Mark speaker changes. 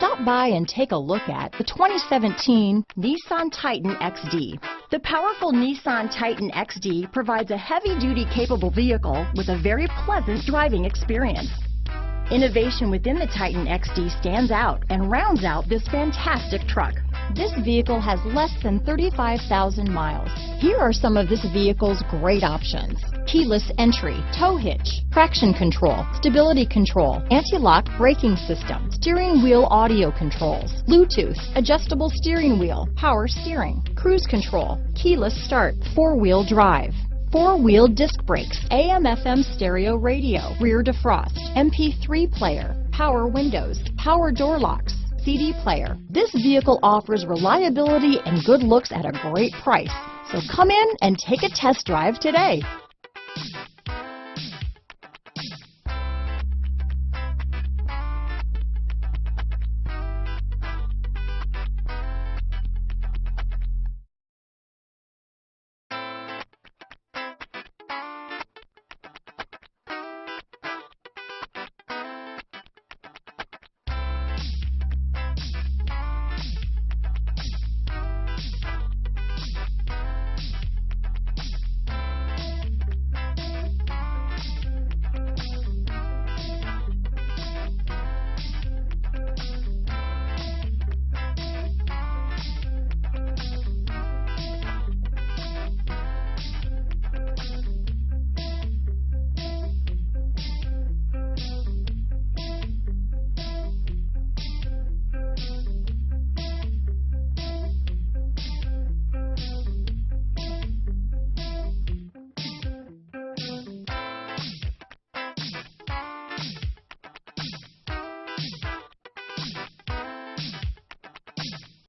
Speaker 1: Stop by and take a look at the 2017 Nissan Titan XD. The powerful Nissan Titan XD provides a heavy-duty capable vehicle with a very pleasant driving experience. Innovation within the Titan XD stands out and rounds out this fantastic truck. This vehicle has less than 35,000 miles. Here are some of this vehicle's great options: keyless entry, tow hitch, traction control, stability control, anti-lock braking system, steering wheel audio controls, Bluetooth, adjustable steering wheel, power steering, cruise control, keyless start, four-wheel drive, four-wheel disc brakes, AM/FM stereo radio, rear defrost, MP3 player, power windows, power door locks, CD player. This vehicle offers reliability and good looks at a great price. So come in and take a test drive today.